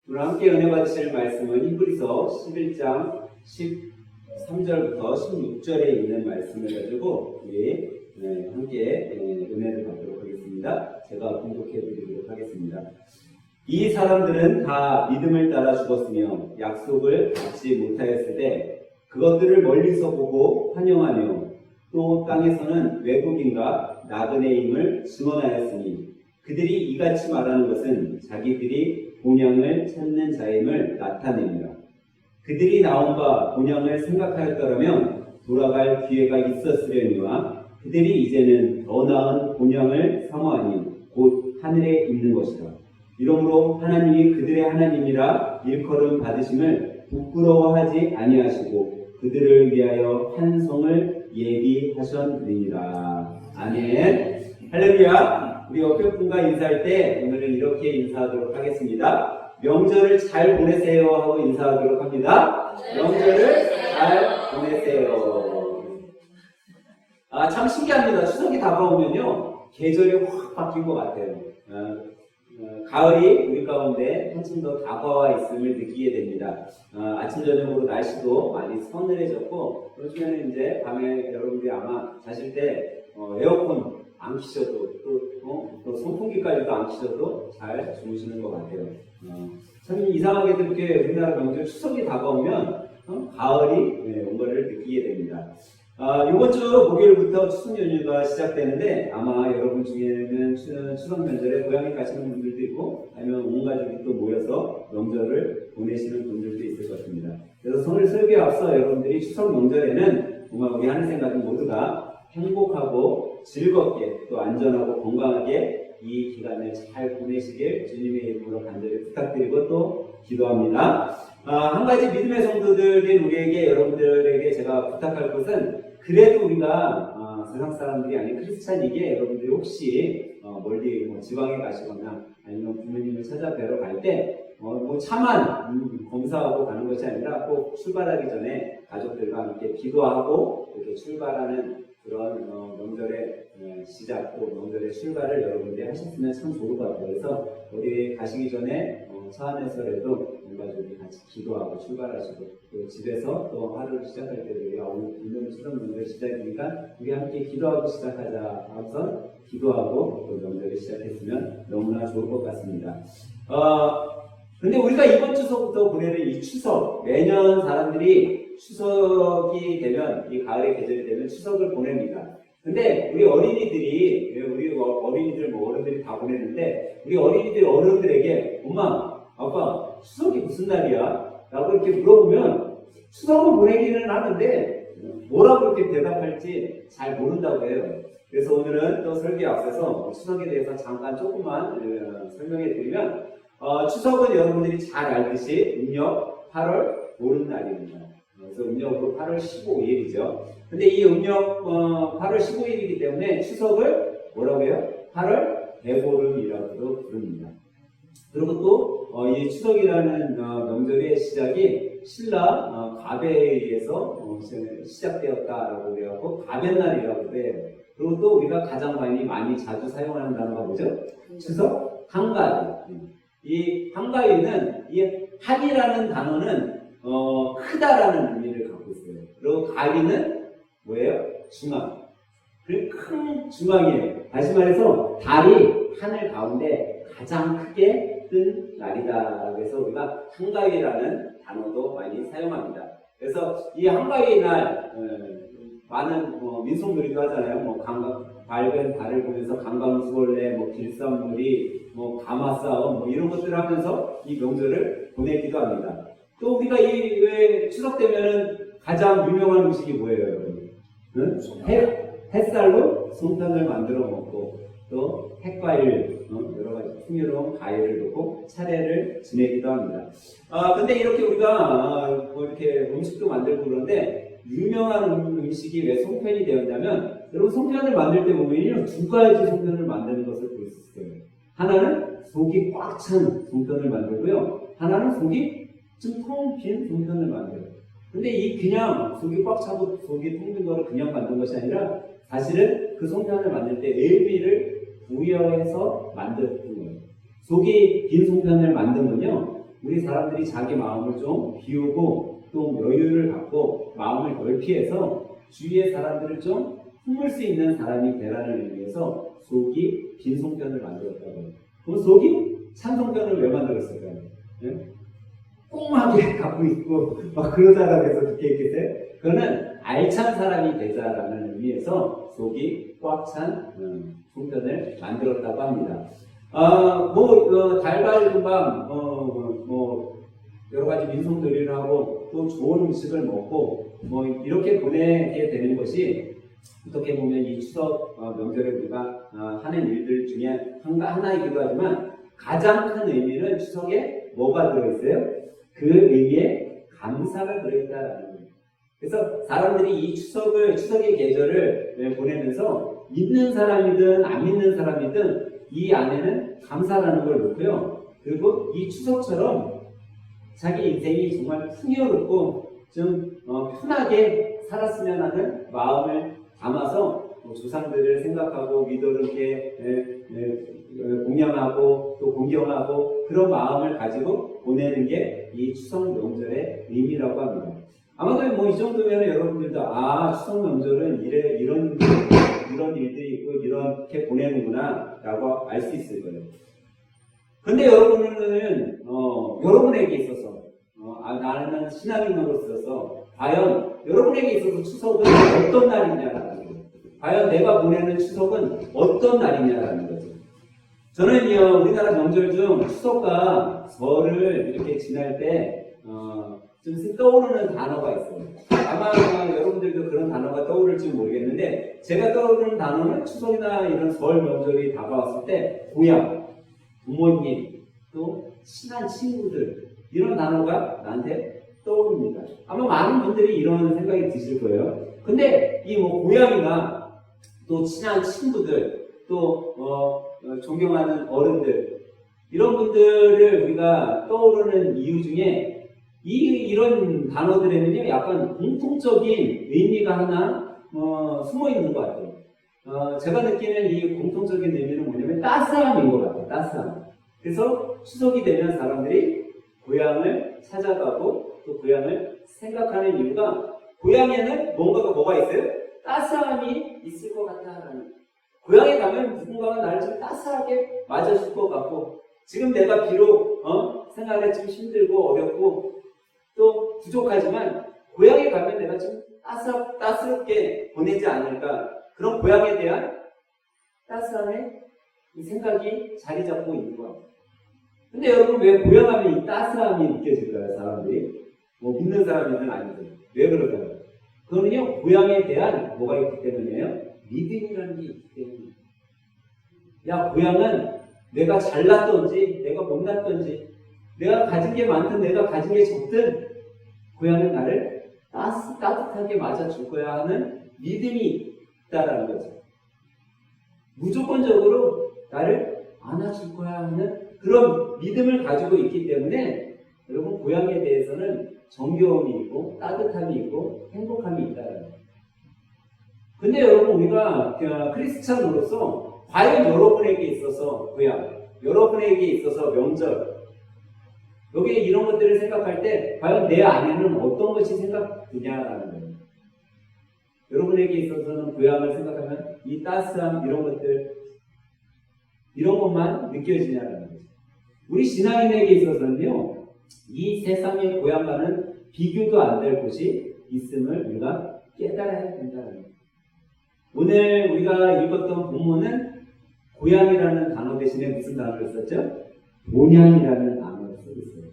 오늘 함께 은혜 받으실 말씀은 히브리서 11장 13절부터 16절에 있는 말씀을 가지고 우리 함께 은혜를 받도록 하겠습니다. 제가 공독해 드리도록 하겠습니다. 이 사람들은 다 믿음을 따라 죽었으며 약속을 받지 못하였을 때 그것들을 멀리서 보고 환영하며 또 땅에서는 외국인과 나그네임을 증언하였으니 그들이 이같이 말하는 것은 자기들이 본향을 찾는 자임을 나타냅니다. 그들이 나온 바 본향을 생각하였더라면 돌아갈 기회가 있었으려니와 그들이 이제는 더 나은 본향을 사모하니 곧 하늘에 있는 것이다. 이러므로 하나님이 그들의 하나님이라 일컬음 받으심을 부끄러워하지 아니하시고 그들을 위하여 한 성을 예비하셨느니라. 아멘. 할렐루야. 우리 옆에 분과 인사할 때 오늘은 이렇게 인사하도록 하겠습니다. 명절을 잘 보내세요 하고 인사하도록 합니다. 명절을 잘 보내세요. 참 신기합니다. 추석이 다가오면요 계절이 확 바뀐 것 같아요. 가을이 우리 가운데 한층 더 다가와 있음을 느끼게 됩니다. 아침 저녁으로 날씨도 많이 서늘해졌고 요즘에는 이제 밤에 여러분들이 아마 자실 때 에어컨 안 키셔도 또 선풍기까지도 안 키셔도 잘 주무시는 것 같아요. 참 이상하게도 이렇게 우리나라 명절 추석이 다가오면 가을이 온 것을 느끼게 됩니다. 이번 주 목요일부터 추석 연휴가 시작되는데 아마 여러분 중에는 추석 명절에 고향에 가시는 분들도 있고 아니면 온 가족이 또 모여서 명절을 보내시는 분들도 있을 것 같습니다. 그래서 오늘 설교에 앞서 여러분들이 추석 명절에는 정말 우리 하는 생각은 모두가 행복하고 즐겁게 또 안전하고 건강하게 이 기간을 잘 보내시길 주님의 이름으로 간절히 부탁드리고 또 기도합니다. 한 가지 믿음의 성도들인 우리에게 여러분들에게 제가 부탁할 것은 그래도 우리가 세상 사람들이 아닌 크리스찬이기에 여러분들이 혹시 멀리 지방에 가시거나 아니면 부모님을 찾아뵈러 갈 때 차만 검사하고 가는 것이 아니라 꼭 출발하기 전에 가족들과 함께 기도하고 이렇게 출발하는 그런 명절의 시작 또 명절의 출발을 여러분들이 하셨으면 참 좋을 것 같아요. 그래서 어디 가시기 전에 차 안에서라도 온 가족이 같이 기도하고 출발하시고 또 집에서 또 하루를 시작할 때도 우리가 오늘 추석 명절 시작이니까 우리 함께 기도하고 시작하자 하면서 기도하고 또 명절을 시작했으면 너무나 좋을 것 같습니다. 근데 우리가 이번 추석부터 보내는 이 추석, 매년 사람들이 추석이 되면, 이 가을의 계절이 되면 추석을 보냅니다. 근데 우리 어린이들이, 우리 어린이들, 어른들이 다 보내는데, 우리 어린이들, 어른들에게, 엄마, 아빠, 추석이 무슨 날이야? 라고 이렇게 물어보면, 추석을 보내기는 하는데, 뭐라고 이렇게 대답할지 잘 모른다고 해요. 그래서 오늘은 또 설교에 앞서서 추석에 대해서 잠깐 조금만 설명해 드리면, 추석은 여러분들이 잘 알듯이 음력 8월 보름날입니다. 그래서 음력으로 8월 15일이죠. 근데 이 음력 8월 15일이기 때문에 추석을 뭐라고 해요? 8월 대보름이라고도 부릅니다. 그리고 또 이 추석이라는 명절의 시작이 신라 가베에 의해서 시작되었다라고 해갖고 가벤날이라고 해요. 그리고 또 우리가 가장 많이 자주 사용하는 단어가 뭐죠? 추석 한가위. 이 한가위는 이 한이라는 단어는 크다라는 의미를 갖고 있어요. 그리고 가위는 뭐예요? 중앙. 그 큰 중앙이에요. 다시 말해서 달이 하늘 가운데 가장 크게 뜬 날이다. 그래서 우리가 한가위라는 단어도 많이 사용합니다. 그래서 이 한가위 날 많은 민속놀이도 하잖아요. 밝은 달을 보면서 강강수월래, 길쌈놀이, 가마싸움, 이런 것들을 하면서 이 명절을 보내기도 합니다. 또 우리가 왜 추석 되면은 가장 유명한 음식이 뭐예요, 여러분? 응? 햇살로 송편을 만들어 먹고, 또 핵과일, 여러 가지 풍요로운 과일을 넣고 차례를 지내기도 합니다. 근데 이렇게 우리가 이렇게 음식도 만들고 그러는데, 유명한 음식이 왜 송편이 되었냐면, 여러분 송편을 만들 때 보면 두 가지 송편을 만드는 것을 볼 수 있어요. 하나는 속이 꽉 찬 송편을 만들고요. 하나는 속이 좀 텅 빈 송편을 만들어요. 근데 이 그냥 속이 꽉 차고 속이 텅 빈 거를 그냥 만든 것이 아니라 사실은 그 송편을 만들 때 의미를 부여해서 만든 거예요. 속이 빈 송편을 만든 건요. 우리 사람들이 자기 마음을 좀 비우고 또 여유를 갖고 마음을 넓히해서 주위의 사람들을 좀 품을 수 있는 사람이 되라는 의미에서 속이 빈송편을 만들었다고. 그럼 속이 찬송편을 왜 만들었을까요? 네? 꽁하게 갖고 있고 막 그러다가 해서 듣게 했겠어요? 그거는 알찬 사람이 되자라는 의미에서 속이 꽉 찬 송편을 만들었다고 합니다. 달걀금방 여러 가지 민속놀이를 하고 또 좋은 음식을 먹고 이렇게 보내게 되는 것이 어떻게 보면 이 추석 명절에 우리가 하는 일들 중에 하나이기도 하지만 가장 큰 의미는 추석에 뭐가 들어있어요? 그 의미에 감사가 들어있다라는 거예요. 그래서 사람들이 이 추석의 계절을 보내면서 믿는 사람이든 안 믿는 사람이든 이 안에는 감사라는 걸 놓고요. 그리고 이 추석처럼 자기 인생이 정말 풍요롭고 좀 편하게 살았으면 하는 마음을 담아서 조상들을 생각하고 믿어르게 공양하고 또 공경하고 그런 마음을 가지고 보내는 게 이 추석 명절의 의미라고 합니다. 아마도 이 정도면 여러분들도 추석 명절은 이런 일들이 있고 이렇게 보내는구나 라고 알 수 있을 거예요. 근데 여러분은 여러분에게 있어서 나는 신앙인으로서 과연 여러분에게 있어서 추석은 어떤 날이냐라는 거예요. 과연 내가 보내는 추석은 어떤 날이냐라는 거죠. 저는 우리나라 명절 중 추석과 설을 이렇게 지날 때 좀 떠오르는 단어가 있어요. 아마 여러분들도 그런 단어가 떠오를지 모르겠는데 제가 떠오르는 단어는 추석이나 이런 설 명절이 다가왔을 때 고향, 부모님, 또 친한 친구들 이런 단어가 나한테 떠오릅니다. 아마 많은 분들이 이런 생각이 드실 거예요. 근데 이 고향이나 또 친한 친구들 또 존경하는 어른들 이런 분들을 우리가 떠오르는 이유 중에 이런 단어들에는요 약간 공통적인 의미가 하나 숨어 있는 것 같아요. 제가 느끼는 이 공통적인 의미는 뭐냐면 따스함인 것 같아요. 따스함. 그래서 추석이 되면 사람들이 고향을 찾아가고 또 고향을 생각하는 이유가 고향에는 뭐가 있어요? 따스함이 있을 것 같다라는. 고향에 가면 누군가가 나를 좀 따스하게 맞아줄 것 같고 지금 내가 비록 생활에 좀 힘들고 어렵고 또 부족하지만 고향에 가면 내가 좀 따스럽게 보내지 않을까 그런 고향에 대한 따스함의 이 생각이 자리 잡고 있는 것 같아요. 근데 여러분 왜 고향하면 이 따스함이 느껴질까요? 사람들이 믿는 사람이든 아니든 왜 그럴까요? 그거는요 고향에 대한 뭐가 있기 때문이에요? 믿음이라는 게 있기 때문이에요. 고향은 내가 잘났든지 내가 못났든지 내가 가진 게 많든 내가 가진 게 적든 고향은 나를 따뜻하게 맞아줄 거야 하는 믿음이 있다라는 거죠. 무조건적으로 나를 안아줄 거야 하는 그런 믿음을 가지고 있기 때문에 여러분 고향에 대해서는 정겨움이 있고 따뜻함이 있고 행복함이 있다는 거예요. 근데 여러분 우리가 크리스찬으로서 과연 여러분에게 있어서 고향, 여러분에게 있어서 명절 여기에 이런 것들을 생각할 때 과연 내 안에는 어떤 것이 생각되냐라는 거예요. 여러분에게 있어서는 고향을 생각하면 이 따스함 이런 것들 이런 것만 느껴지냐라는 거죠. 우리 신앙인에게 있어서는요 이 세상의 고향과는 비교도 안 될 곳이 있음을 우리가 깨달아야 된다는 거예요. 오늘 우리가 읽었던 본문은 고향이라는 단어 대신에 무슨 단어를 썼죠? 본향이라는 단어를 쓰고 있어요.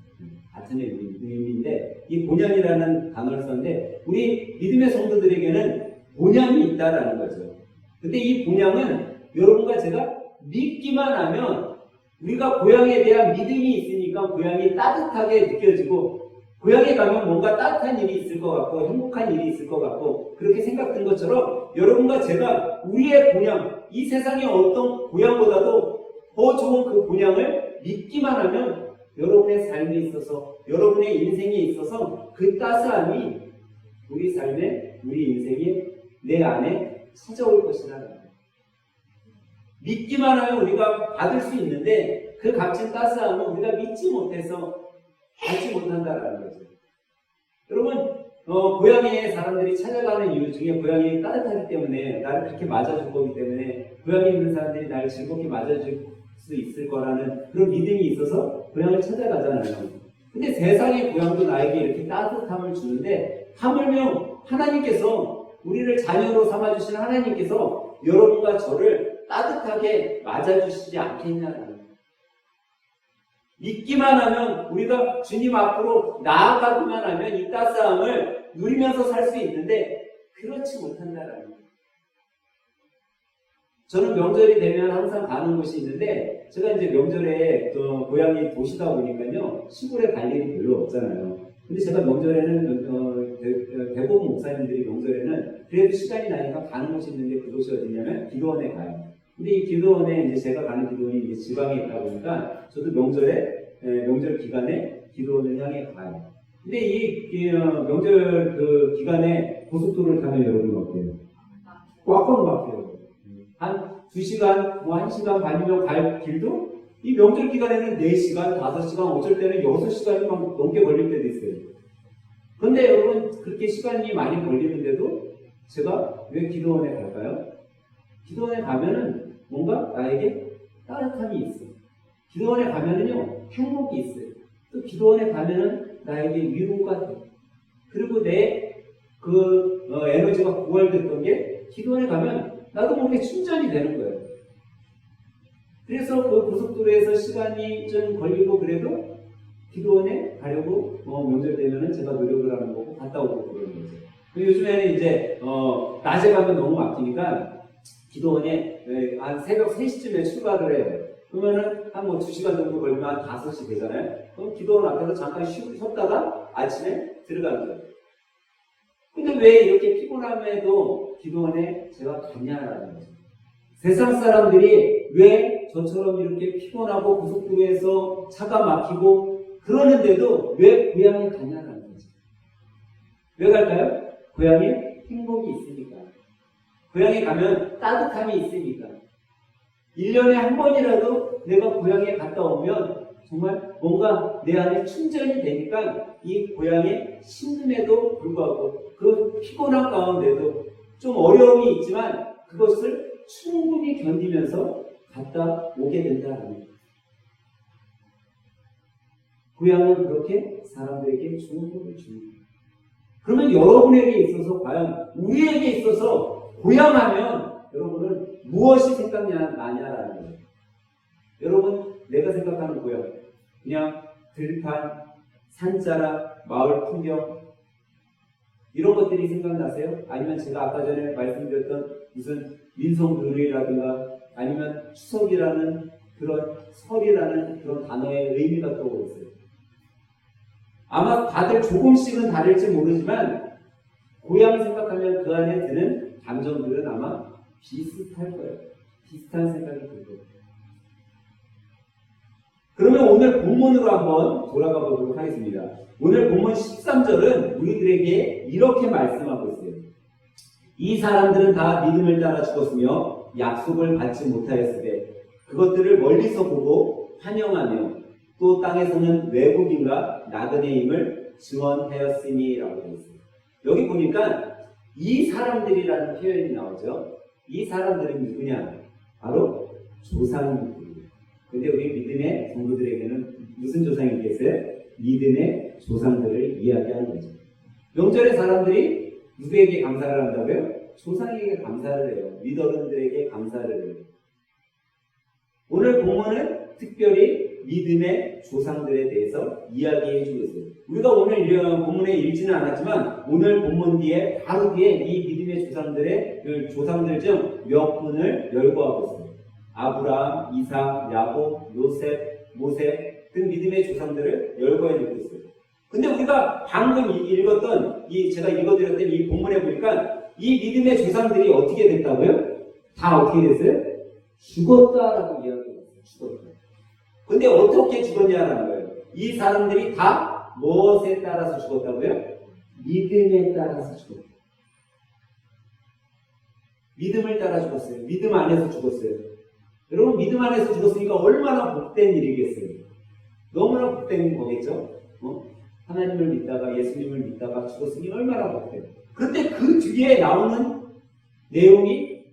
같은 의미인데 이 본향이라는 단어를 썼는데 우리 믿음의 성도들에게는 본향이 있다라는 거죠. 근데 이 본향은 여러분과 제가 믿기만 하면 우리가 고향에 대한 믿음이 있으니까 고향이 따뜻하게 느껴지고 고향에 가면 뭔가 따뜻한 일이 있을 것 같고 행복한 일이 있을 것 같고 그렇게 생각된 것처럼 여러분과 제가 우리의 본향 이 세상의 어떤 고향보다도 더 좋은 그 본향을 믿기만 하면 여러분의 삶에 있어서 여러분의 인생에 있어서 그 따스함이 우리 삶에 우리 인생에 내 안에 찾아올 것이라는 거예요. 믿기만 하면 우리가 받을 수 있는데 그 값진 따스함은 우리가 믿지 못해서 알지 못한다라는 거죠. 여러분, 고향에 사람들이 찾아가는 이유 중에 고향이 따뜻하기 때문에 나를 그렇게 맞아줄 거기 때문에 고향에 있는 사람들이 나를 즐겁게 맞아줄 수 있을 거라는 그런 믿음이 있어서 고향을 찾아가잖아요. 근데 세상의 고향도 나에게 이렇게 따뜻함을 주는데 하물며 하나님께서 우리를 자녀로 삼아주신 하나님께서 여러분과 저를 따뜻하게 맞아주시지 않겠냐는 거예요. 믿기만 하면 우리가 주님 앞으로 나아가기만 하면 이 따스함을 누리면서 살 수 있는데 그렇지 못한다라는 거예요. 저는 명절이 되면 항상 가는 곳이 있는데 제가 이제 명절에 고향이 도시다 보니까요 시골에 갈 일이 별로 없잖아요. 근데 제가 명절에는 대부분 목사님들이 명절에는 그래도 시간이 나니까 가는 곳이 있는데 그곳이 어디냐면 기도원에 가요. 근데 이 기도원에 이제 제가 가는 기도원이 이제 지방에 있다 보니까 저도 명절 기간에 기도원을 향해 가요. 근데 이 명절 그 기간에 고속도로를 타면 여러분 어때요? 꽉꽉 막혀요. 한 2시간, 뭐 1시간 반이면 갈 길도 이 명절 기간에는 4시간, 5시간, 어쩔 때는 6시간이 막 넘게 걸릴 때도 있어요. 그런데 여러분 그렇게 시간이 많이 걸리는데도 제가 왜 기도원에 갈까요? 기도원에 가면은 뭔가 나에게 따뜻함이 있어요. 기도원에 가면은요 행복이 있어요. 또 기도원에 가면은 나에게 위로가 돼요. 그리고 내 에너지가 부활됐던 게 기도원에 가면 나도 모르게 충전이 되는 거예요. 그래서 그 고속도로에서 시간이 좀 걸리고 그래도 기도원에 가려고 명절 되면은 제가 노력을 하는 거고 갔다 오고 그러는 거죠. 요즘에는 이제 낮에 가면 너무 막히니까 기도원에 한 새벽 3시쯤에 출발을 해요. 그러면은 한 2시간 정도 걸리면 한 5시 되잖아요. 그럼 기도원 앞에서 잠깐 쉬었다가 아침에 들어가는 거예요. 근데 왜 이렇게 피곤함에도 기도원에 제가 가냐라는 거죠. 세상 사람들이 왜 저처럼 이렇게 피곤하고 고속도로에서 차가 막히고 그러는데도 왜 고향에 가냐라는 거죠. 왜 갈까요? 고향에 행복이 있으니까. 고향에 가면 따뜻함이 있으니까. 1년에 한 번이라도 내가 고향에 갔다 오면 정말 뭔가 내 안에 충전이 되니까 이 고향에 힘듦에도 불구하고 그 피곤한 가운데도 좀 어려움이 있지만 그것을 충분히 견디면서 갔다 오게 된다는 거예요. 고향은 그렇게 사람들에게 좋은 것을 줍니다. 그러면 여러분에게 있어서 과연 우리에게 있어서 고향하면 여러분은 무엇이 생각나냐라는 거예요. 여러분 내가 생각하는 고향 그냥 들판, 산자락, 마을 풍경 이런 것들이 생각나세요? 아니면 제가 아까 전에 말씀드렸던 무슨 민속놀이라든가 아니면 추석이라는 그런 설이라는 그런 단어의 의미가 떠오르세요? 아마 다들 조금씩은 다를지 모르지만 고향 생각하면 그 안에 드는 감정들은 아마 비슷할 거예요. 비슷한 생각이 들 거예요. 그러면 오늘 본문으로 한번 돌아가 보도록 하겠습니다. 오늘 본문 13절은 우리들에게 이렇게 말씀하고 있어요. 이 사람들은 다 믿음을 따라 죽었으며 약속을 받지 못하였으되 그것들을 멀리서 보고 환영하며 또 땅에서는 외국인과 나그네임을 증언하였으니라고 되어 있습니다. 여기 보니까 이 사람들이라는 표현이 나오죠. 이 사람들은 누구냐? 바로 조상들입니다. 근데 우리 믿음의 성도들에게는 무슨 조상이 있겠어요? 믿음의 조상들을 이야기하는 거죠. 명절에 사람들이 누구에게 감사를 한다고요? 조상에게 감사를 해요. 윗어른들에게 감사를 해요. 오늘 본문은 특별히 믿음의 조상들에 대해서 이야기해 주고 있어요. 우리가 오늘 본문에 읽지는 않았지만 오늘 본문 뒤에 바로 뒤에 이 믿음의 조상들의 그 조상들 중 몇 분을 열거하고 있어요. 아브라함, 이삭, 야곱, 요셉, 모세 등 믿음의 조상들을 열거해 놓고 있어요. 근데 우리가 방금 읽었던 제가 읽어드렸던 이 본문에 보니까 이 믿음의 조상들이 어떻게 됐다고요? 다 어떻게 됐어요? 죽었다라고 이야기했어요. 죽었다. 근데 어떻게 죽었냐라는 거예요. 이 사람들이 다 무엇에 따라서 죽었다고요? 믿음에 따라서 죽었다. 믿음을 따라 죽었어요. 믿음 안에서 죽었어요. 여러분 믿음 안에서 죽었으니까 얼마나 복된 일이겠어요. 너무나 복된 거겠죠. 하나님을 믿다가 예수님을 믿다가 죽었으니 얼마나 못해요. 그런데 그 뒤에 나오는 내용이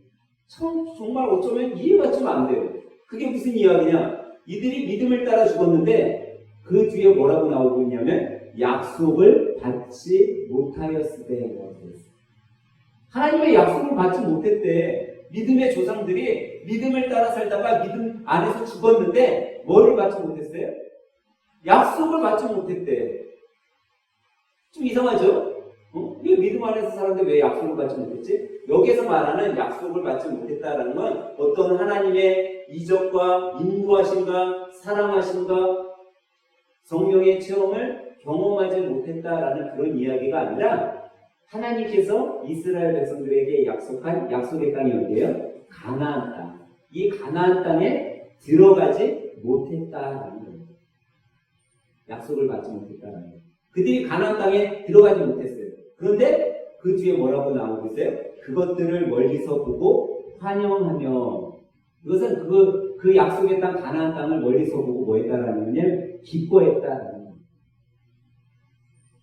정말 어쩌면 이해가 좀 안 돼요. 그게 무슨 이야기냐? 이들이 믿음을 따라 죽었는데 그 뒤에 뭐라고 나오고 있냐면 약속을 받지 못하였을 때라고 했어요. 하나님의 약속을 받지 못했대. 믿음의 조상들이 믿음을 따라 살다가 믿음 안에서 죽었는데 뭐를 받지 못했어요? 약속을 받지 못했대. 좀 이상하죠? 왜 믿음 안에서 살았는데 왜 약속을 받지 못했지? 여기에서 말하는 약속을 받지 못했다라는 건 어떤 하나님의 이적과 인도하심과 사랑하심과 성령의 체험을 경험하지 못했다라는 그런 이야기가 아니라 하나님께서 이스라엘 백성들에게 약속한 약속의 땅이 어디예요? 가나안 땅. 이 가나안 땅에 들어가지 못했다라는 거예요. 약속을 받지 못했다라는 거예요. 그들이 가나안 땅에 들어가지 못했어요. 그런데 그 뒤에 뭐라고 나오고 있어요? 그것들을 멀리서 보고 환영하며, 이것은 그 약속의 땅 가나안 땅을 멀리서 보고 뭐 했다라는 거냐면 기뻐했다라는 거예요.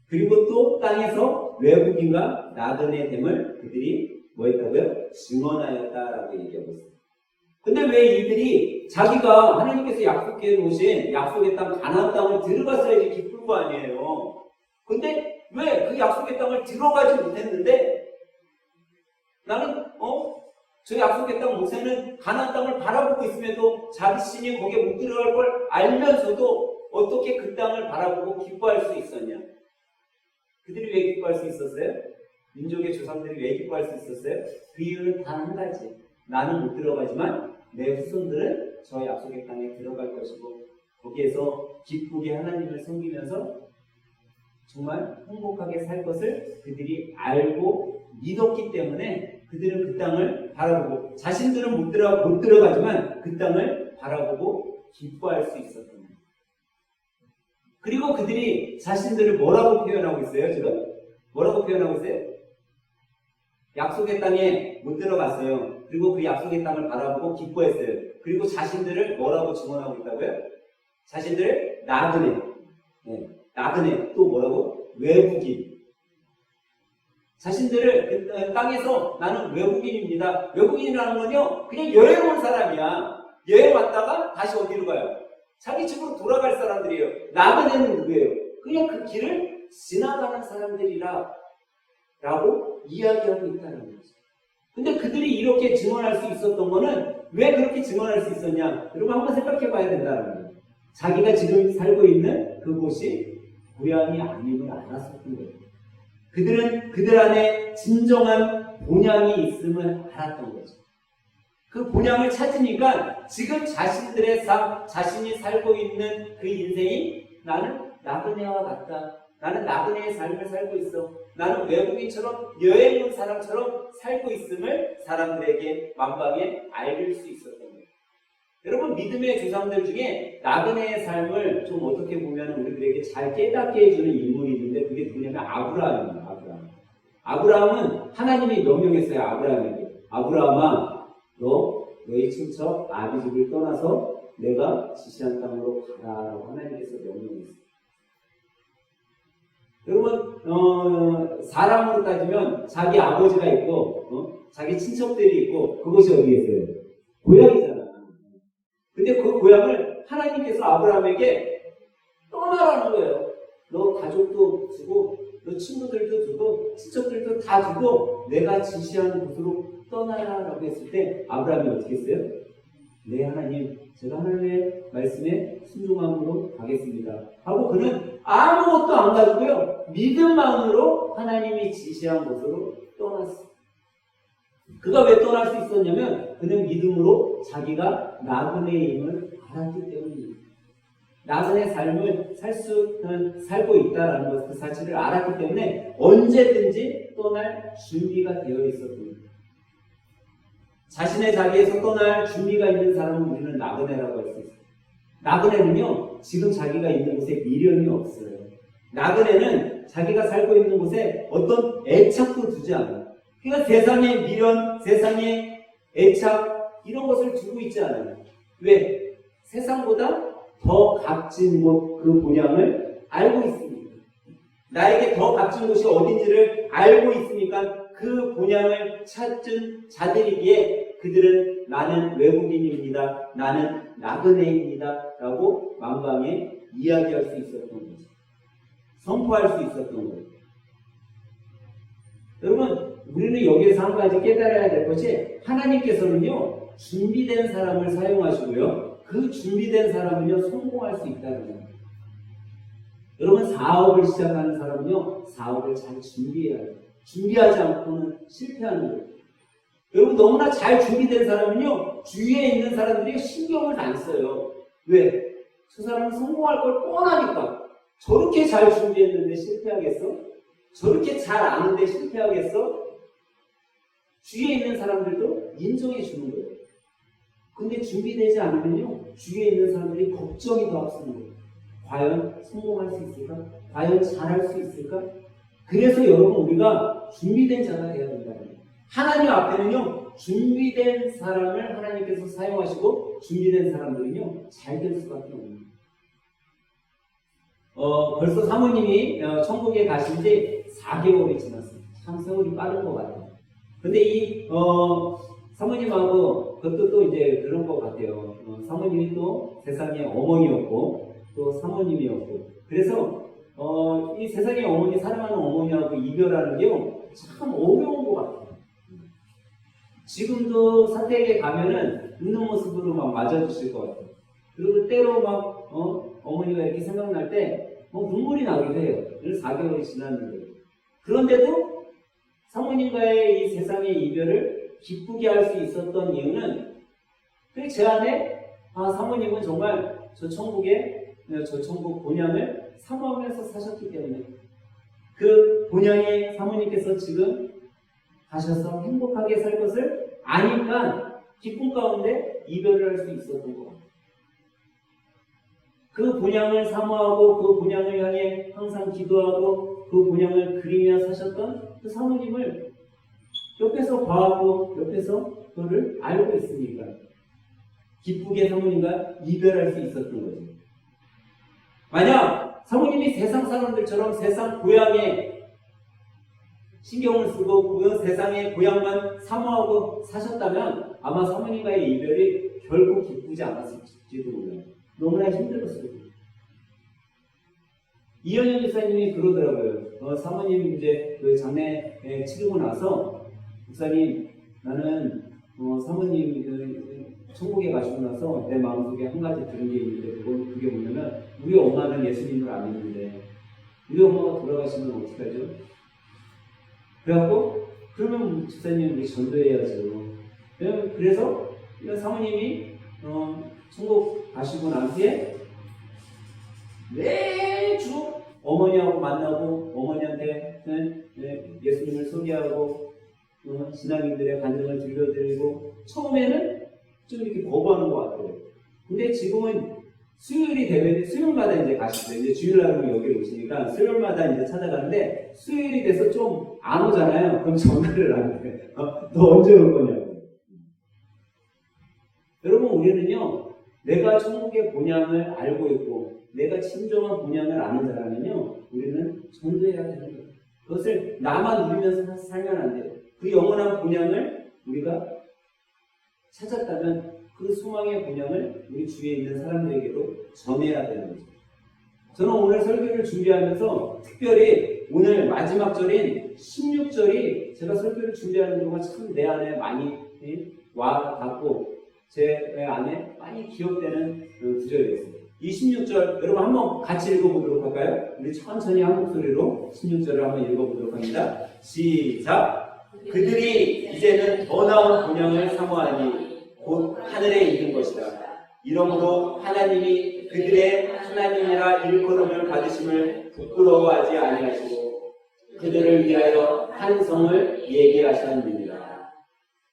그리고 또 땅에서 외국인과 나그네 됨을 그들이 뭐 했다고요? 증언하였다라고 얘기하고 있어요. 근데 왜 이들이 자기가 하나님께서 약속해 놓으신 약속의 땅 가나안 땅을 들어갔어야지 기쁠 거 아니에요. 근데 왜 그 약속의 땅을 들어가지 못했는데 나는 저 약속의 땅 모세는 가나안 땅을 바라보고 있음에도 자신이 거기에 못 들어갈 걸 알면서도 어떻게 그 땅을 바라보고 기뻐할 수 있었냐? 그들이 왜 기뻐할 수 있었어요? 민족의 조상들이 왜 기뻐할 수 있었어요? 그 이유는 단 한 가지. 나는 못 들어가지만 내 후손들은 저 약속의 땅에 들어갈 것이고 거기에서 기쁘게 하나님을 섬기면서 정말 행복하게 살 것을 그들이 알고 믿었기 때문에 그들은 그 땅을 바라보고 자신들은 못 들어가지만 그 땅을 바라보고 기뻐할 수 있었던 거예요. 그리고 그들이 자신들을 뭐라고 표현하고 있어요? 지금? 뭐라고 표현하고 있어요? 약속의 땅에 못 들어갔어요. 그리고 그 약속의 땅을 바라보고 기뻐했어요. 그리고 자신들을 뭐라고 증언하고 있다고요? 자신들을 나그네. 나그네. 또 뭐라고? 외국인. 자신들을 그 땅에서 나는 외국인입니다. 외국인이라는 건요, 그냥 여행 온 사람이야. 여행 왔다가 다시 어디로 가요? 자기 집으로 돌아갈 사람들이에요. 나그네는 누구예요? 그냥 그 길을 지나가는 사람들이라 라고 이야기하고 있다는 거죠. 근데 그들이 이렇게 증언할 수 있었던 거는 왜 그렇게 증언할 수 있었냐? 여러분 한번 생각해 봐야 된다는 거예요. 자기가 지금 살고 있는 그곳이 고향이 아님을 알았었던 거예요. 그들은 그들 안에 진정한 본향이 있음을 알았던 거죠. 그 본향을 찾으니까 지금 자신들의 삶, 자신이 살고 있는 그 인생이 나는 나그네와 같다. 나는 나그네의 삶을 살고 있어. 나는 외국인처럼 여행 온 사람처럼 살고 있음을 사람들에게 만방에 알릴 수 있었던 거예요. 여러분 믿음의 조상들 중에 나그네의 삶을 좀 어떻게 보면 우리들에게 잘 깨닫게 해주는 인물이 있는데 그게 누구냐면 아브라함입니다. 아브라함은 하나님이 명령했어요. 아브라함에게. 아브라함아 너의 친척 아비 집을 떠나서 내가 지시한 땅으로 가라라고 하나님께서 명령했어요. 여러분 사람으로 따지면 자기 아버지가 있고 자기 친척들이 있고 그것이 어디에 있어요? 고향이잖아. 근데 그 고향을 하나님께서 아브라함에게 떠나라는 거예요. 너 가족도 주고 너 친구들도 주고 친척들도 다 주고 내가 지시하는 곳으로 떠나라라고 했을 때 아브라함이 어떻게 했어요? 네 하나님 제가 하나님의 말씀에 순종함으로 가겠습니다 하고 그는 아무것도 안 가지고요 믿음만으로 하나님이 지시한 곳으로 떠났어요. 그가 왜 떠날 수 있었냐면 그는 믿음으로 자기가 나그네임을 알았기 때문입니다. 나그네 삶을 살고 있다라는 것, 그 사실을 알았기 때문에 언제든지 떠날 준비가 되어 있었습니다. 자신의 자리에서 떠날 준비가 있는 사람은 우리는 나그네라고 할 수 있어요. 나그네는요, 지금 자기가 있는 곳에 미련이 없어요. 나그네는 자기가 살고 있는 곳에 어떤 애착도 두지 않아요. 그러니까 세상의 미련, 세상의 애착, 이런 것을 두고 있지 않아요. 왜? 세상보다 더 값진 곳, 그 본향을 알고 있습니까? 나에게 더 값진 곳이 어딘지를 알고 있으니까 그 본향을 찾은 자들이기에 그들은 나는 외국인입니다. 나는 나그네입니다. 라고 만방에 이야기할 수 있었던 거죠. 선포할 수 있었던 거죠. 여러분, 우리는 여기에서 한 가지 깨달아야 될 것이 하나님께서는요, 준비된 사람을 사용하시고요, 그 준비된 사람은요, 성공할 수 있다는 거예요. 여러분, 사업을 시작하는 사람은요, 사업을 잘 준비해야 해요. 준비하지 않고는 실패하는 거예요. 여러분, 너무나 잘 준비된 사람은요, 주위에 있는 사람들이 신경을 안 써요. 왜? 저 사람은 성공할 걸 뻔하니까. 저렇게 잘 준비했는데 실패하겠어? 저렇게 잘 아는데 실패하겠어? 주위에 있는 사람들도 인정해 주는 거예요. 근데 준비되지 않으면요, 주위에 있는 사람들이 걱정이 더 앞서는 거예요. 과연 성공할 수 있을까? 과연 잘할 수 있을까? 그래서 여러분, 우리가 준비된 자가 되어야 된다는 거예요. 하나님 앞에는요, 준비된 사람을 하나님께서 사용하시고 준비된 사람들은요, 잘 될 수밖에 없는 거예요. 벌써 사모님이 천국에 가신 지 4개월이 지났어요. 참 세월이 빠른 것 같아요. 근데 이 사모님하고 그것도 또 이제 그런 것 같아요. 사모님이 또 세상의 어머니였고 또 사모님이었고, 그래서 이 세상의 어머니, 사랑하는 어머니하고 이별하는 게 참 어려운 것 같아요. 지금도 사택에 가면은 웃는 모습으로 막 맞아주실 것 같아요. 그리고 때로 막 어머니가 이렇게 생각날 때 눈물이 나기도 해요. 4개월이 지났는데. 그런데도 사모님과의 이 세상의 이별을 기쁘게 할 수 있었던 이유는 제 안에 사모님은 정말 저 천국 본향을 사모하면서 사셨기 때문에, 그 본향에 사모님께서 지금 가셔서 행복하게 살 것을 아니까 기쁨 가운데 이별을 할 수 있었던 것 같아요. 그 본향을 사모하고 그 본향을 향해 항상 기도하고 그 본향을 그리며 사셨던 그 사모님을 옆에서 봐하고 옆에서 그를 알고 있으니까 기쁘게 사모님과 이별할 수 있었던 거죠. 만약 사모님이 세상 사람들처럼 세상 고향에 신경을 쓰고 그 세상의 고향만 사모하고 사셨다면 아마 사모님과의 이별이 결코 기쁘지 않았을지도 몰라요. 너무나 힘들었어요. 이현영 목사님이 그러더라고요. 사모님 이제 그 장례 치르고 나서, 목사님, 나는 사모님 천국에 가시고 나서 내 마음속에 한 가지 들은 게 있는데, 그게 뭐냐면, 우리 엄마는 예수님을 안 믿는데 우리 엄마가 돌아가시면 어떡하죠? 그래갖고, 그러면 집사님 우리 전도해야죠. 그래서 사모님이 천국 가시고 난 뒤에 매주 어머니하고 만나고 어머니한테 예수님을 소개하고 신앙인들의 간증을 들려드리고, 처음에는 좀 이렇게 거부하는 것 같아요. 근데 지금은 수요일이 되면 수요일마다 이제 가시죠. 이제 주일날은 여기 오시니까 수요일마다 이제 찾아가는데, 수요일이 돼서 좀 안 오잖아요. 그럼 전화를 안 해. 너 언제 올 거냐고. 여러분, 우리는요, 내가 천국의 본향을 알고 있고 내가 진정한 본향을 아는 자라면요, 우리는 전도해야 되는 거예요. 그것을 나만 누리면서 살면 안 돼요. 그 영원한 본향을 우리가 찾았다면 그 소망의 본향을 우리 주위에 있는 사람들에게도 전해야 되는 거죠. 저는 오늘 설교를 준비하면서 특별히 오늘 마지막 절인 16절이 제가 설교를 준비하는 동안 참 내 안에 많이 와 닿고 제 안에 많이 기억되는 구절이었어요. 이 16절 여러분 한번 같이 읽어보도록 할까요? 우리 천천히 한 목소리로 16절을 한번 읽어보도록 합니다. 시작! 그들이 이제는 더 나은 본향을 사모하니 곧 하늘에 있는 것이다. 이러므로 하나님이 그들의 하나님이라 일컬음을 받으심을 부끄러워하지 아니하시고 그들을 위하여 한 성을 얘기하셨느니라.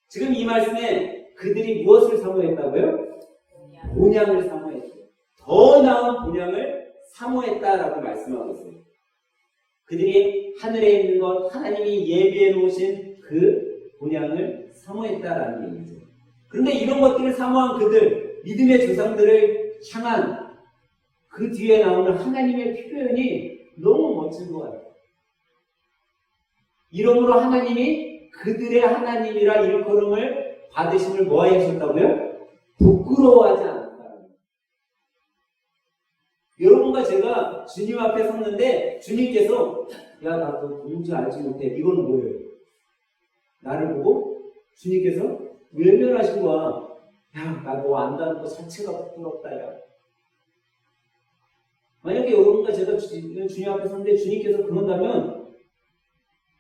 지금 이 말씀에 그들이 무엇을 사모했다고요? 본향을 사모했어요. 더 나은 본향을 사모했다라고 말씀하고 있어요. 그들이 하늘에 있는 것, 하나님이 예비해 놓으신 그 본향을 사모했다라는 얘기죠. 그런데 이런 것들을 사모한 그들, 믿음의 조상들을 향한 그 뒤에 나오는 하나님의 표현이 너무 멋진 것 같아요. 이러므로 하나님이 그들의 하나님이라 일컬음을 받으심을 뭐하게 하셨다고요? 부끄러워하지 않았다. 여러분과 제가 주님 앞에 섰는데 주님께서 야, 나 너 누군지 알지 못해. 이거는 뭐예요? 나를 보고 주님께서 외면하신 거야. 야, 나 너 안다는 거 자체가 부끄럽다. 야. 만약에 여러분과 제가 주님 앞에 섰는데 주님께서 그런다면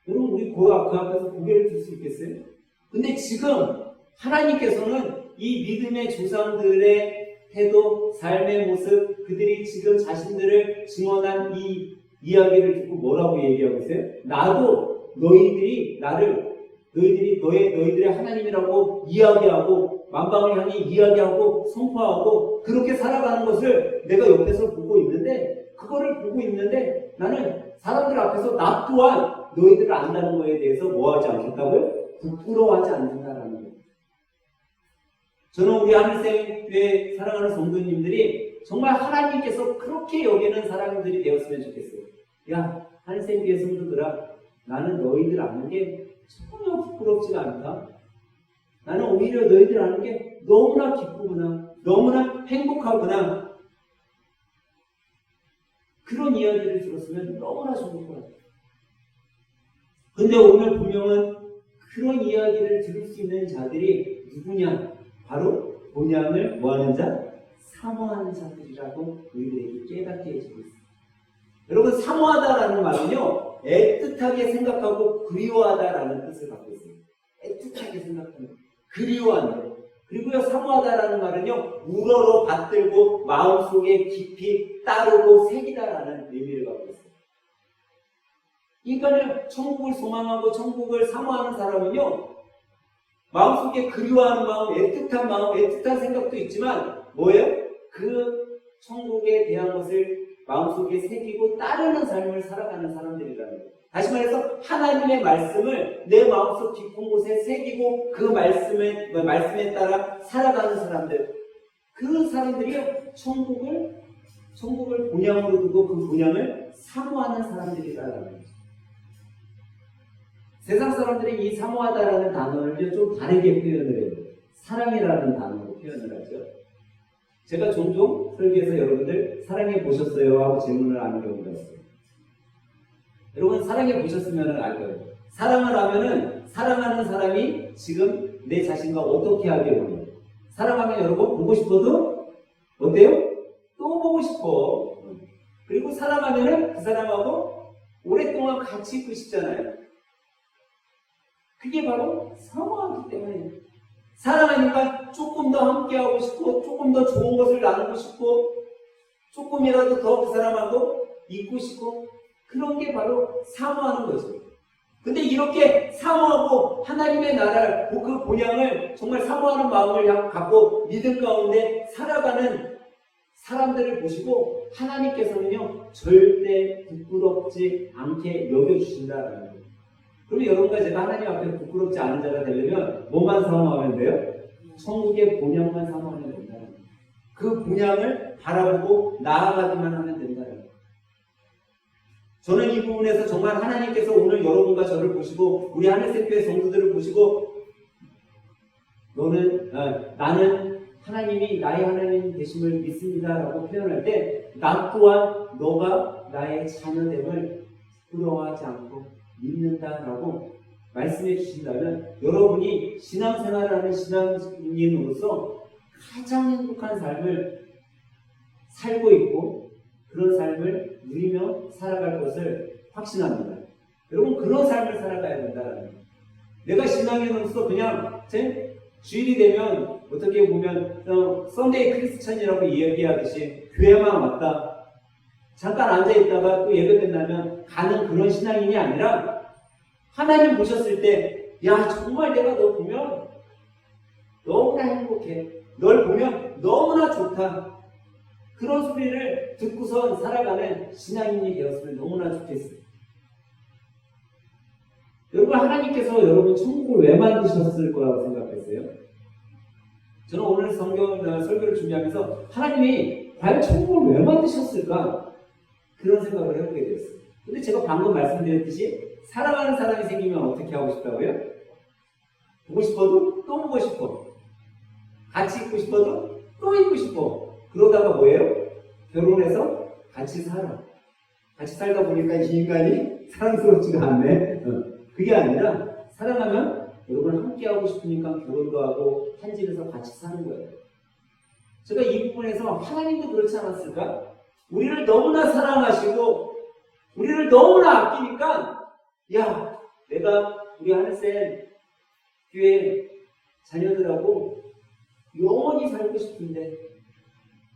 여러분 우리 그 앞에서 고개를 들 수 있겠어요? 근데 지금 하나님께서는 이 믿음의 조상들의 태도, 삶의 모습, 그들이 지금 자신들을 증언한 이 이야기를 듣고 뭐라고 얘기하고 있어요? 나도 너희들이 너희들의 하나님이라고 이야기하고 만방을 향해 이야기하고 선포하고 그렇게 살아가는 것을 내가 옆에서 보고 있는데 그거를 보고 있는데 나는 사람들 앞에서 나 또한 너희들을 안다는 거에 대해서 뭐하지 않겠다고요? 부끄러워하지 않는다라는 거예요. 저는 우리 하늘샘교회 사랑하는 성도님들이 정말 하나님께서 그렇게 여기는 사람들이 되었으면 좋겠어요. 야, 하늘샘교회 성도들아, 나는 너희들 아는 게 전혀 부끄럽지가 않다. 나는 오히려 너희들 아는 게 너무나 기쁘구나, 너무나 행복하구나. 그런 이야기를 들었으면 너무나 좋을 것 같아요. 근데 오늘 분명은 그런 이야기를 들을 수 있는 자들이 누구냐? 바로 본향을 뭐하는 자? 사모하는 자들이라고 우리들에게 깨닫게 해주고 있습니다. 여러분, 사모하다라는 말은요, 애틋하게 생각하고 그리워하다라는 뜻을 갖고 있어요. 애틋하게 생각하는, 그리워하는. 그리고요, 사모하다라는 말은요, 우러러 받들고 마음속에 깊이 따르고 새기다라는 의미를 갖고 있어요. 그러니까 천국을 소망하고 천국을 사모하는 사람은요, 마음속에 그리워하는 마음, 애틋한 마음, 애틋한 생각도 있지만 뭐예요? 그 천국에 대한 것을 마음속에 새기고 따르는 삶을 살아가는 사람들이라는 거예요. 다시 말해서 하나님의 말씀을 내 마음속 깊은 곳에 새기고 그 말씀에 따라 살아가는 사람들, 그 사람들이 천국을 본향으로 두고 그 본향을 사모하는 사람들이라는 거죠. 세상 사람들이 이 사모하다라는 단어를 좀 다르게 표현을 해요. 사랑이라는 단어로 표현을 하죠. 제가 종종 설교에서 여러분들 사랑해 보셨어요? 하고 질문을 하는 경우가 있어요. 여러분 사랑해 보셨으면 알 거예요. 사랑을 하면은 사랑하는 사람이 지금 내 자신과 어떻게 하길 원해요. 사랑하면 여러분 보고 싶어도 어때요? 또 보고 싶어. 그리고 사랑하면은 그 사람하고 오랫동안 같이 있고 싶잖아요. 그게 바로 사모하기 때문에 사랑하니까 조금 더 함께하고 싶고 조금 더 좋은 것을 나누고 싶고 조금이라도 더 그 사람하고 있고 싶고 그런 게 바로 사모하는 거죠. 근데 이렇게 사모하고 하나님의 나라를 그 본향을 정말 사모하는 마음을 갖고 믿음 가운데 살아가는 사람들을 보시고 하나님께서는요 절대 부끄럽지 않게 여겨주신다라는 거예요. 그러면 여러분과 제가 하나님 앞에 부끄럽지 않은 자가 되려면 뭐만 사모하면 돼요? 천국의 본향만 사모하면 된다는 거예요. 그 본향을 바라보고 나아가기만 하면 된다는 거예요. 저는 이 부분에서 정말 하나님께서 오늘 여러분과 저를 보시고 우리 하늘샘교회 성도들을 보시고 나는 하나님이 나의 하나님 되심을 믿습니다 라고 표현할 때 나 또한 너가 나의 자녀됨을 부러워하지 않고 믿는다라고 말씀해 주신다면 여러분이 신앙생활을 하는 신앙인으로서 가장 행복한 삶을 살고 있고 그런 삶을 누리며 살아갈 것을 확신합니다. 여러분 그런 삶을 살아가야 된다는 거예요. 내가 신앙인으로서 그냥 제 주일이 되면 어떻게 보면 썬데이 크리스천이라고 이야기하듯이 교회만 왔다 잠깐 앉아있다가 또 예배 끝나면 가는 그런 신앙인이 아니라 하나님 보셨을 때 야 정말 내가 너 보면 너무나 행복해. 널 보면 너무나 좋다. 그런 소리를 듣고선 살아가는 신앙인이 되었으면 너무나 좋겠어요. 여러분 하나님께서 여러분 천국을 왜 만드셨을 거라고 생각했어요? 저는 오늘 설교를 준비하면서 하나님이 과연 천국을 왜 만드셨을까? 그런 생각을 해보게 됐어요. 근데 제가 방금 말씀드렸듯이 사랑하는 사람이 생기면 어떻게 하고 싶다고요? 보고 싶어도 또 보고 싶어. 같이 있고 싶어도 또 있고 싶어. 그러다가 뭐예요? 결혼해서 같이 살아. 같이 살다 보니까 이 인간이 사랑스럽지가 않네. 그게 아니라 사랑하면 여러분 함께하고 싶으니까 결혼도 하고 한 집에서 같이 사는 거예요. 제가 이 부분에서 하나님도 그렇지 않았을까? 우리를 너무나 사랑하시고 우리를 너무나 아끼니까 야, 내가 우리 하늘쌤 교회 자녀들하고 영원히 살고 싶은데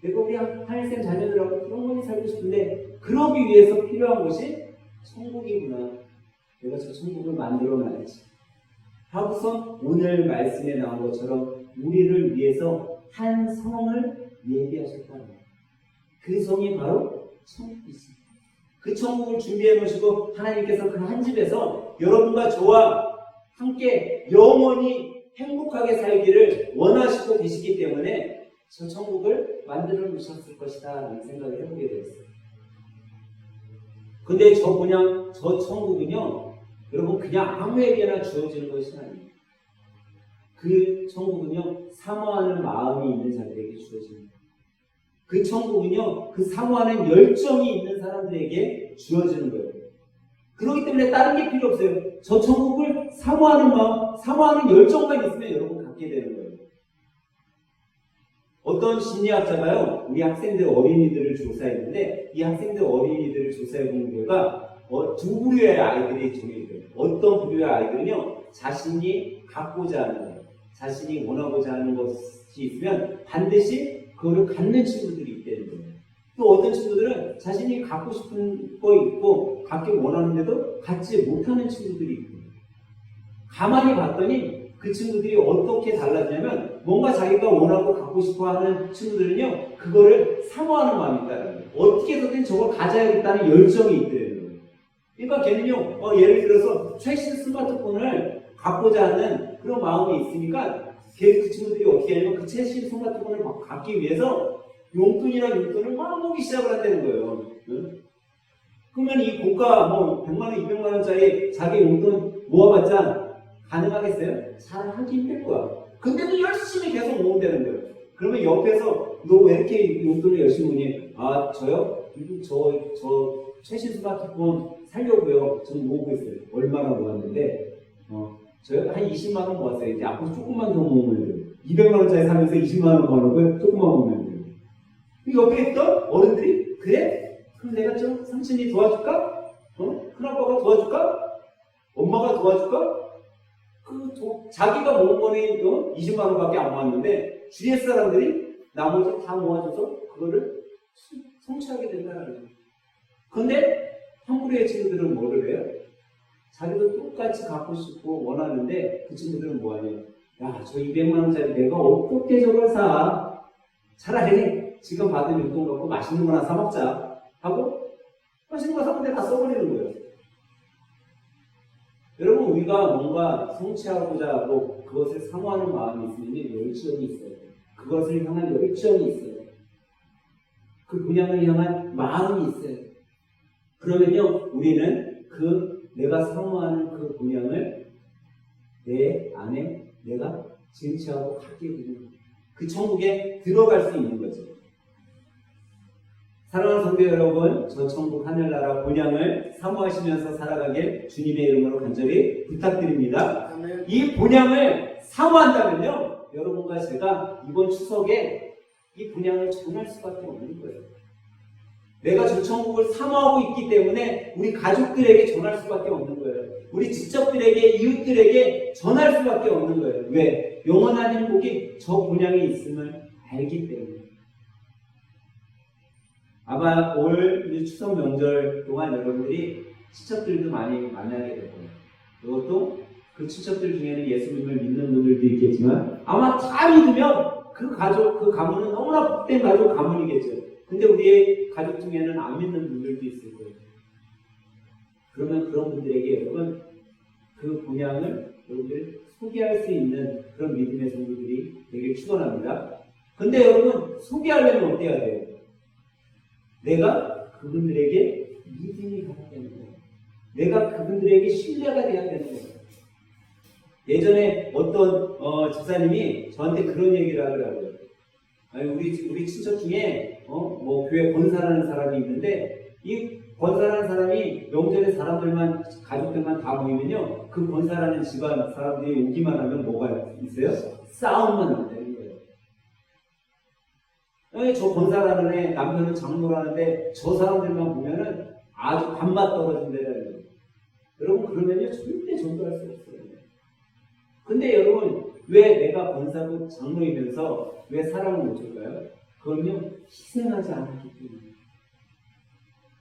내가 우리 하늘쌤 자녀들하고 영원히 살고 싶은데 그러기 위해서 필요한 것이 천국이구나. 내가 저 천국을 만들어놔야지. 하고서 오늘 말씀에 나온 것처럼 우리를 위해서 한 성을 예비하셨다는 거예요. 그 성이 바로 천국이지. 그 천국을 준비해 놓으시고 하나님께서 그 한 집에서 여러분과 저와 함께 영원히 행복하게 살기를 원하시고 계시기 때문에 저 천국을 만들어 놓으셨을 것이다 라는 생각을 해보게 되었어요. 근데 저 천국은요, 여러분 그냥 아무에게나 주어지는 것이 아니에요. 그 천국은요, 사모하는 마음이 있는 자들에게 주어집니다. 그 천국은요, 그 사모하는 열정이 있는 사람들에게 주어지는 거예요. 그렇기 때문에 다른 게 필요 없어요. 저 천국을 사모하는 마음, 사모하는 열정만 있으면 여러분 갖게 되는 거예요. 어떤 심리학자가요, 우리 학생들 어린이들을 조사했는데 이 학생들 어린이들을 조사해본 결과 두 부류의 아이들이 정해져요. 어떤 부류의 아이들은요, 자신이 갖고자 하는 것, 자신이 원하고자 하는 것이 있으면 반드시 그거를 갖는 친구들이 있다는 거예요. 또 어떤 친구들은 자신이 갖고 싶은 거 있고 갖기 원하는데도 갖지 못하는 친구들이 있고, 가만히 봤더니 그 친구들이 어떻게 달라지냐면 뭔가 자기가 원하고 갖고 싶어하는 친구들은요, 그거를 사모하는 마음이 있다는 거예요. 어떻게 해서든 저걸 가져야겠다는 열정이 있더라는 거예요. 그러니까 걔는요, 예를 들어서 최신 스마트폰을 갖고자 하는 그런 마음이 있으니까 그 친구들이 어떻게 하냐면 그 최신 스마트폰을 갖기 위해서 용돈을 막 모으기 시작을 한다는 거예요. 응? 그러면 이 고가 100만원, 200만원짜리 자기 용돈 모아봤자 가능하겠어요? 잘 하기 힘들 거야. 근데도 열심히 계속 모은다는 거예요. 그러면 옆에서 너 왜 이렇게 용돈을 열심히 모으니? 아, 저요? 저 최신 스마트폰 살려고요. 저는 모으고 있어요. 얼마나 모았는데 저요? 한 20만원 모았어요. 이제 앞으로 조금만 더 모으면 돼요. 200만원짜리 사면서 20만원 모으는 조금만 모으면 돼요. 옆에 있던 어른들이 그래? 그럼 내가 좀 삼촌이 도와줄까? 큰아빠가 도와줄까? 엄마가 도와줄까? 자기가 모은 거는 20만 원밖에 안 모았는데 주위의 사람들이 나머지 다 모아줘서 그거를 성취하게 된다는 거죠. 근데 한국의 친구들은 뭐를 해요? 자기도 똑같이 갖고 싶고 원하는데 그 친구들은 뭐하냐? 야, 저 200만 원짜리 내가 어떻게 저걸 사? 차라리 지금 받은 용돈 갖고 맛있는 거나 사 먹자 하고 맛있는 거 사는데 다 써버리는 거예요. 여러분, 우리가 뭔가 성취하고자 하고 그것을 사모하는 마음이 있으면 열정이 있어야 돼요. 그것을 향한 열정이 있어야 돼요. 그 분양을 향한 마음이 있어야 돼요. 그러면요, 우리는 내가 사모하는 그 분양을 내 안에 내가 쟁취하고 갖게 되는 거예요. 그 천국에 들어갈 수 있는 거죠. 사랑하는 성도 여러분, 저 천국 하늘나라 본향을 사모하시면서 살아가길 주님의 이름으로 간절히 부탁드립니다. 아멘. 이 본향을 사모한다면요, 여러분과 제가 이번 추석에 이 본향을 전할 수밖에 없는 거예요. 내가 저 천국을 사모하고 있기 때문에 우리 가족들에게 전할 수밖에 없는 거예요. 우리 친척들에게, 이웃들에게 전할 수밖에 없는 거예요. 왜? 영원한 행복이 저 본향에 있음을 알기 때문에. 아마 올 추석 명절 동안 여러분들이 친척들도 많이 만나게 될 거예요. 그것도 그 친척들 중에는 예수님을 믿는 분들도 있겠지만 아마 다 믿으면 그 가족, 그 가문은 너무나 복된 가족 가문이겠죠. 근데 우리의 가족 중에는 안 믿는 분들도 있을 거예요. 그러면 그런 분들에게 여러분 그 본향을 여러분들 소개할 수 있는 그런 믿음의 성도들이 되길 축원합니다. 근데 여러분 소개하려면 어때야 돼요? 내가 그분들에게 믿음이 가야 되는 거예요. 내가 그분들에게 신뢰가 돼야 되는 거예요. 예전에 어떤 집사님이 저한테 그런 얘기를 하더라고요. 아니, 우리 친척 중에 뭐 교회 권사라는 사람이 있는데 이 권사라는 사람이 명절에 사람들만 가족들만 다 모이면요 그 권사라는 집안 사람들이 오기만 하면 뭐가 있어요? 싸움만 난다는 거예요. 아니, 저 권사라는 애 남편은 장로라는데 저 사람들만 보면은 아주 밥맛 떨어진다는 거예요. 여러분 그러면요 절대 전도할 수 없어요. 근데 여러분 왜 내가 권사고 장로이면서 왜 사람을 못 줄까요? 그건요 희생하지 않았기 때문에.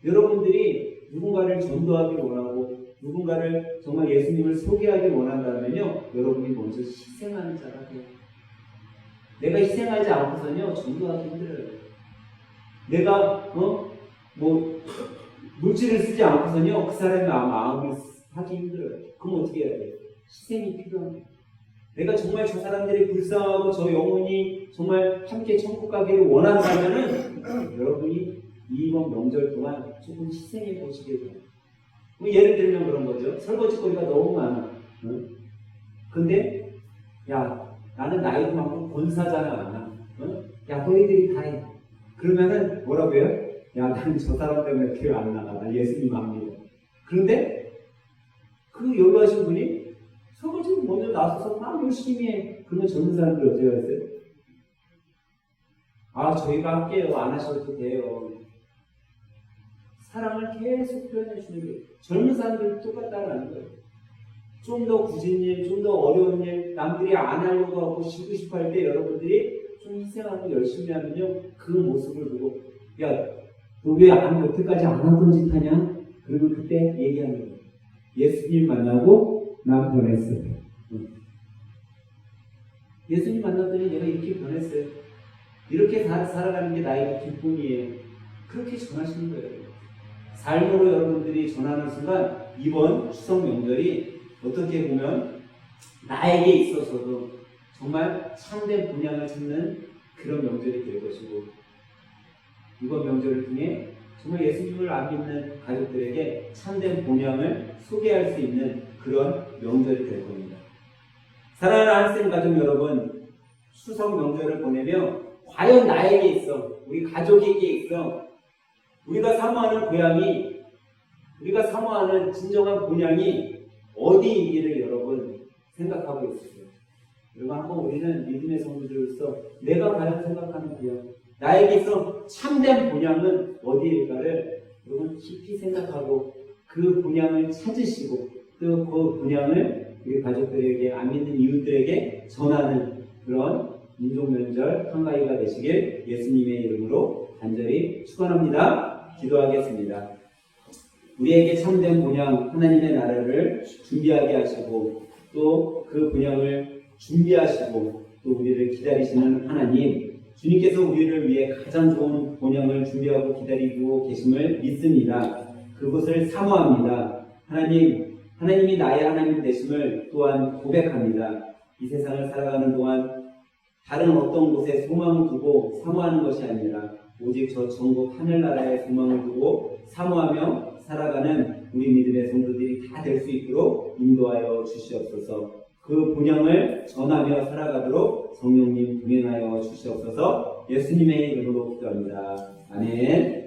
여러분들이 누군가를 전도하길 원하고 누군가를 정말 예수님을 소개하길 원한다면요 여러분이 먼저 희생하는 자가 돼요. 내가 희생하지 않고서는요 전도하기 힘들어요. 내가 뭐 물질을 쓰지 않고서는요 그 사람의 마음을 하기 힘들어요. 그럼 어떻게 해야 돼요? 희생이 필요합니다. 내가 정말 저 사람들이 불쌍하고 저 영혼이 정말 함께 천국 가기를 원한다면은 여러분이 이번 명절 동안 조금 희생해 보시길 바랍니다. 뭐 예를 들면 그런 거죠. 설거지거리가 너무 많아. 근데 야 나는 나이도 많고 권사잖아. 야 너희들이 다 해. 그러면은 뭐라고 해요? 야 나는 저 사람 때문에 교회 안 나가. 나 예수님 안 믿어. 그런데 그 여유하신 분이 설거지 먼저 나서서 막 열심히 해. 그러면 젊은 사람들 어떻게 하겠어요? 아 저희가 할게요. 안 하셔도 돼요. 사랑을 계속 표현해 주는 게 젊은 사람들도 똑같다는 거예요. 좀 더 굳은 일, 좀 더 어려운 일, 남들이 안 하려고 하고 쉬고 싶어 할 때 여러분들이 좀 희생하고 열심히 하면요 그 모습을 보고 야 너 왜 여태까지 안 하던 짓 하냐? 그러면 그때 얘기하는 거예요. 예수님 만나고 난 변했어요. 예수님 만났더니 내가 이렇게 변했어요. 이렇게 살아가는 게 나의 기쁨이에요. 그렇게 전하시는 거예요. 삶으로 여러분들이 전하는 순간 이번 추석 명절이 어떻게 보면 나에게 있어서도 정말 참된 본향을 찾는 그런 명절이 될 것이고 이번 명절을 통해 정말 예수님을 안 믿는 가족들에게 참된 본향을 소개할 수 있는 그런 명절이 될 겁니다. 사랑하는 한쌤 가족 여러분, 추석 명절을 보내며 과연 나에게 있어, 우리 가족에게 있어 우리가 사모하는 고향이, 우리가 사모하는 진정한 본향이 어디이기를 여러분 생각하고 있으세요? 여러분 한번 우리는 믿음의 성도들로서 내가 과연 생각하는 고향, 나에게 있어 참된 본향은 어디일까를 여러분 깊이 생각하고 그 본향을 찾으시고 또 그 본향을 우리 가족들에게 안 믿는 이웃들에게 전하는 그런 민족명절 한가위가 되시길 예수님의 이름으로 간절히 축원합니다. 기도하겠습니다. 우리에게 참된 본향 하나님의 나라를 준비하게 하시고 또 그 본향을 준비하시고 또 우리를 기다리시는 하나님, 주님께서 우리를 위해 가장 좋은 본향을 준비하고 기다리고 계심을 믿습니다. 그것을 사모합니다. 하나님이 나의 하나님 되심을 또한 고백합니다. 이 세상을 살아가는 동안 다른 어떤 곳에 소망을 두고 사모하는 것이 아니라 오직 저 전국 하늘나라에 소망을 두고 사모하며 살아가는 우리 믿음의 성도들이 다 될 수 있도록 인도하여 주시옵소서. 그 본향을 전하며 살아가도록 성령님 동행하여 주시옵소서. 예수님의 이름으로 기도합니다. 아멘.